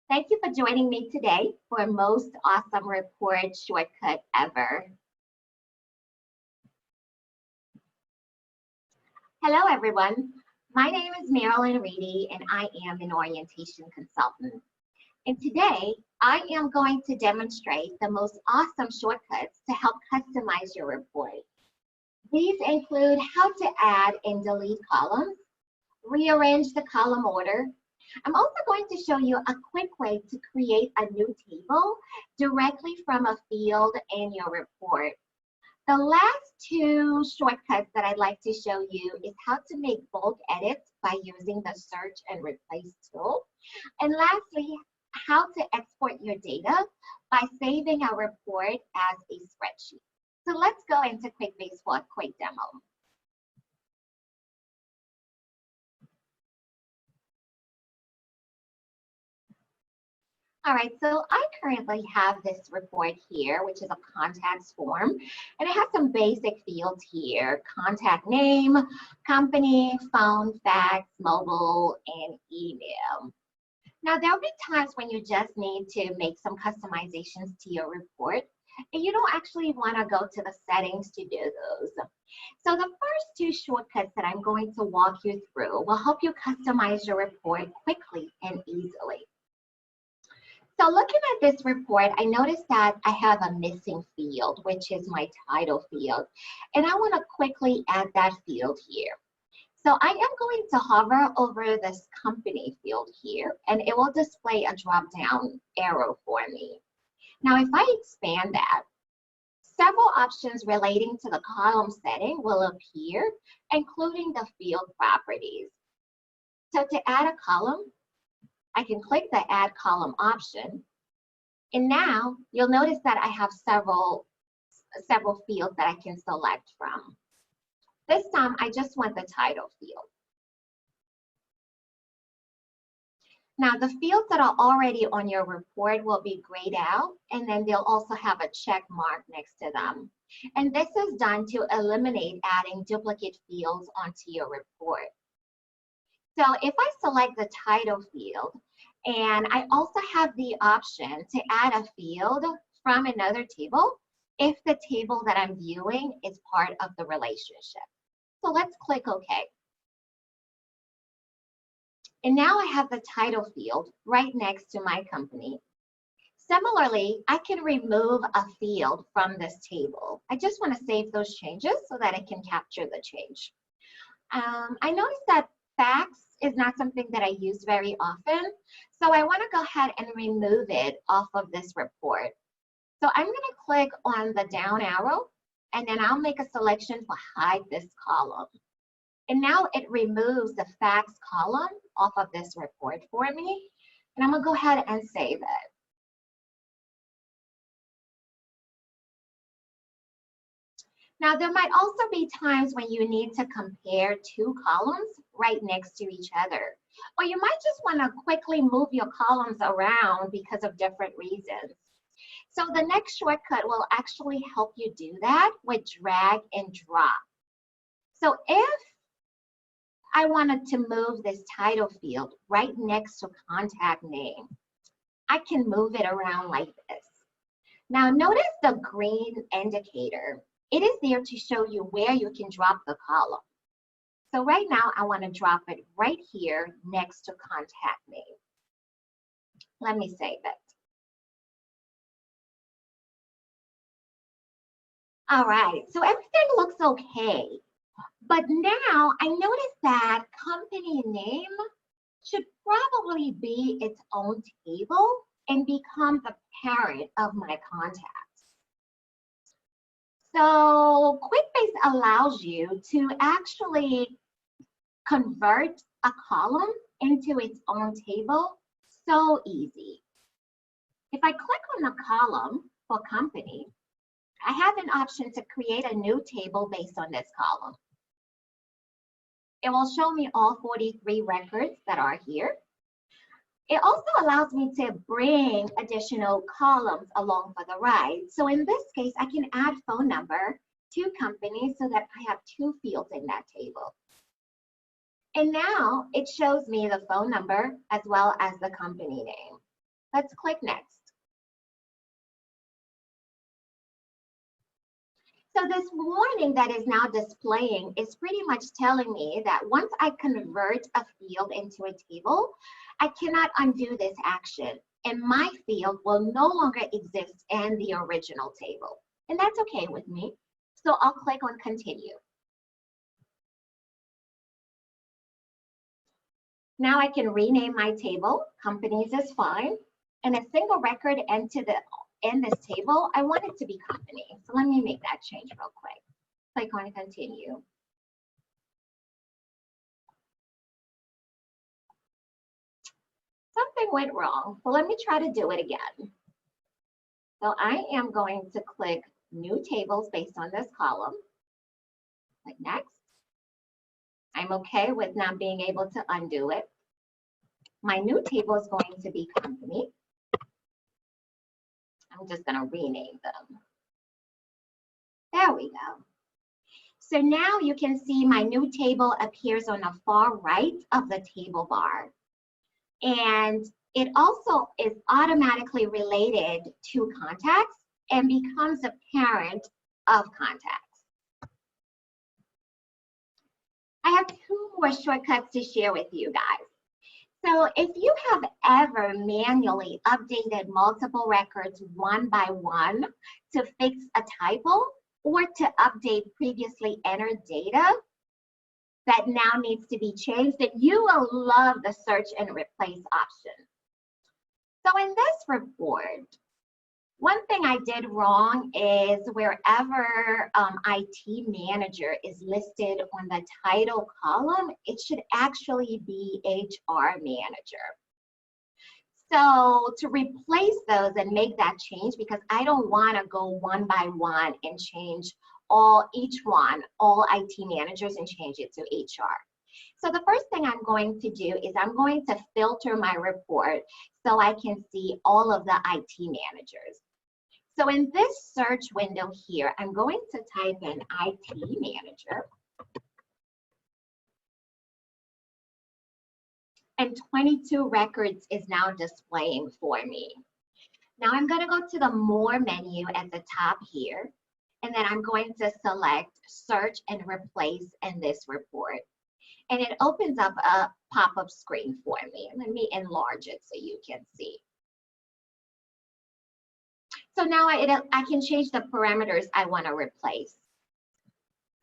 Thank you for joining me today for Most Awesome Report Shortcut Ever. Hello, everyone. My name is Marieline Reedy, and I am an orientation consultant. And today, I am going to demonstrate the most awesome shortcuts to help customize your report. These include how to add and delete columns, rearrange the column order. I'm also going to show you a quick way to create a new table directly from a field in your report. The last two shortcuts that I'd like to show you is how to make bulk edits by using the search and replace tool. And lastly, how to export your data by saving a report as a spreadsheet. So let's go into QuickBase for a quick demo. All right, so I currently have this report here, which is a contacts form, and it has some basic fields here: contact name, company, phone, fax, mobile, and email. Now, there'll be times when you just need to make some customizations to your report, and you don't actually want to go to the settings to do those. So the first two shortcuts that I'm going to walk you through will help you customize your report quickly and easily. So looking at this report, I noticed that I have a missing field, which is my title field. And I want to quickly add that field here. So I am going to hover over this company field here, and it will display a drop-down arrow for me. Now, if I expand that, several options relating to the column setting will appear, including the field properties. So to add a column, I can click the Add Column option, and now you'll notice that I have several fields that I can select from. This time, I just want the title field. Now, the fields that are already on your report will be grayed out, and then they'll also have a check mark next to them. And this is done to eliminate adding duplicate fields onto your report. So if I select the title field, and I also have the option to add a field from another table if the table that I'm viewing is part of the relationship. So let's click OK. And now I have the title field right next to my company. Similarly, I can remove a field from this table. I just want to save those changes so that I can capture the change. I noticed that fax is not something that I use very often, so I want to go ahead and remove it off of this report. So I'm going to click on the down arrow, and then I'll make a selection for hide this column. And now it removes the fax column off of this report for me, and I'm going to go ahead and save it. Now, there might also be times when you need to compare two columns right next to each other. Or you might just want to quickly move your columns around because of different reasons. So the next shortcut will actually help you do that with drag and drop. So if I wanted to move this title field right next to contact name, I can move it around like this. Now notice the green indicator. It is there to show you where you can drop the column. So right now, I want to drop it right here next to contact name. Let me save it. All right, so everything looks okay. But now I notice that company name should probably be its own table and become the parent of my contacts. So QuickBase allows you to actually convert a column into its own table so easy. If I click on the column for company, I have an option to create a new table based on this column. It will show me all 43 records that are here. It also allows me to bring additional columns along for the ride. So in this case, I can add phone number to company so that I have two fields in that table. And now it shows me the phone number as well as the company name. Let's click next. So this warning that is now displaying is pretty much telling me that once I convert a field into a table, I cannot undo this action, and my field will no longer exist in the original table. And that's okay with me. So I'll click on continue. Now I can rename my table. Companies is fine. And a single record in this table, I want it to be company. So let me make that change real quick. Click on continue. Something went wrong, so let me try to do it again. So I am going to click new tables based on this column. Click next. I'm okay with not being able to undo it. My new table is going to be company. I'm just going to rename them. There we go. So now you can see my new table appears on the far right of the table bar. And it also is automatically related to contacts and becomes a parent of contacts. I have two more shortcuts to share with you guys. So if you have ever manually updated multiple records one by one to fix a typo or to update previously entered data that now needs to be changed, then you will love the search and replace option. So in this report, one thing I did wrong is wherever IT manager is listed on the title column, it should actually be HR manager. So to replace those and make that change, because I don't want to go one by one and change all IT managers and change it to HR. So the first thing I'm going to do is I'm going to filter my report so I can see all of the IT managers. So in this search window here, I'm going to type in IT manager. And 22 records is now displaying for me. Now I'm going to go to the More menu at the top here, and then I'm going to select Search and Replace in this report. And it opens up a pop-up screen for me. Let me enlarge it so you can see. So now I can change the parameters I want to replace.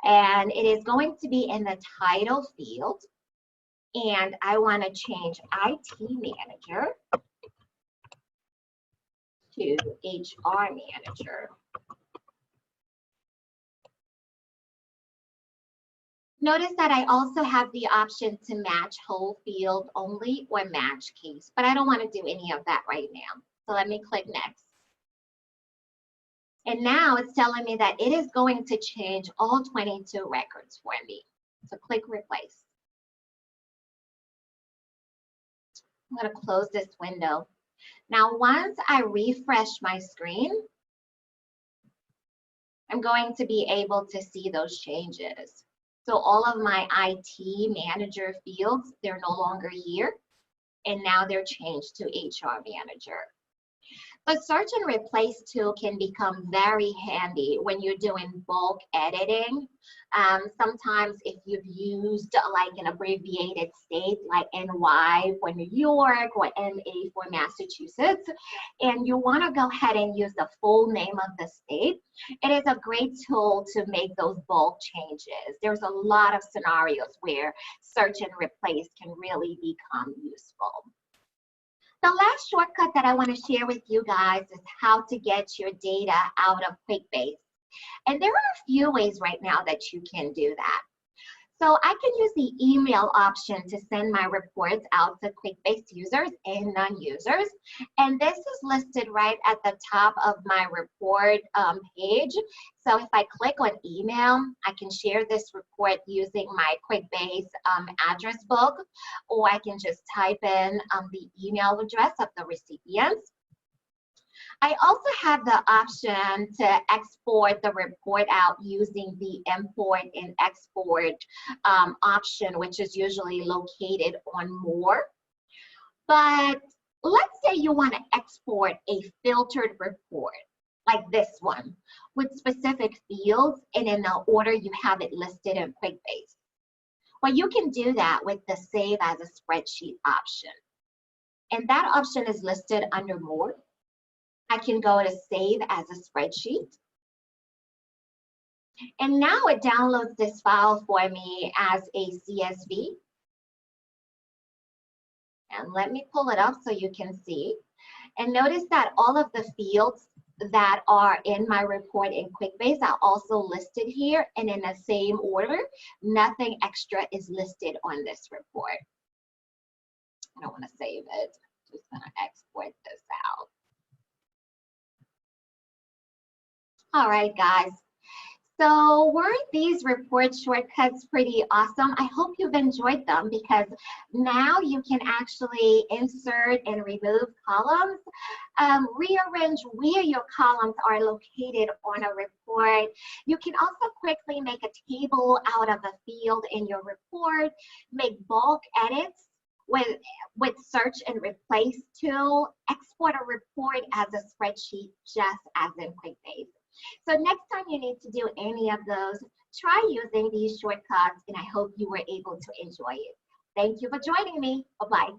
And it is going to be in the title field. And I want to change IT manager to HR manager. Notice that I also have the option to match whole field only or match case, but I don't want to do any of that right now. So let me click next. And now it's telling me that it is going to change all 22 records for me. So click replace. I'm going to close this window. Now, once I refresh my screen, I'm going to be able to see those changes. So all of my IT manager fields, they're no longer here, and now they're changed to HR manager. The search and replace tool can become very handy when you're doing bulk editing. Sometimes if you've used like an abbreviated state like NY for New York or MA for Massachusetts, and you want to go ahead and use the full name of the state, it is a great tool to make those bulk changes. There's a lot of scenarios where search and replace can really become useful. The last shortcut that I want to share with you guys is how to get your data out of QuickBase. And there are a few ways right now that you can do that. So I can use the email option to send my reports out to QuickBase users and non-users. And this is listed right at the top of my report page. So if I click on email, I can share this report using my QuickBase address book, or I can just type in the email address of the recipients. I also have the option to export the report out using the import and export option, which is usually located on More. But Let's say you want to export a filtered report like this one with specific fields and in the order you have it listed in QuickBase. Well, you can do that with the Save as a Spreadsheet option. And that option is listed under More. I can go to Save as a Spreadsheet. And now it downloads this file for me as a CSV. And let me pull it up so you can see. And notice that all of the fields that are in my report in QuickBase are also listed here and in the same order. Nothing extra is listed on this report. I don't want to save it. Just going to export this out. All right, guys. So weren't these report shortcuts pretty awesome? I hope you've enjoyed them because now you can actually insert and remove columns, rearrange where your columns are located on a report. You can also quickly make a table out of a field in your report, make bulk edits with search and replace tool, export a report as a spreadsheet just as in QuickBase. So next time you need to do any of those, try using these shortcuts, and I hope you were able to enjoy it. Thank you for joining me. Bye-bye.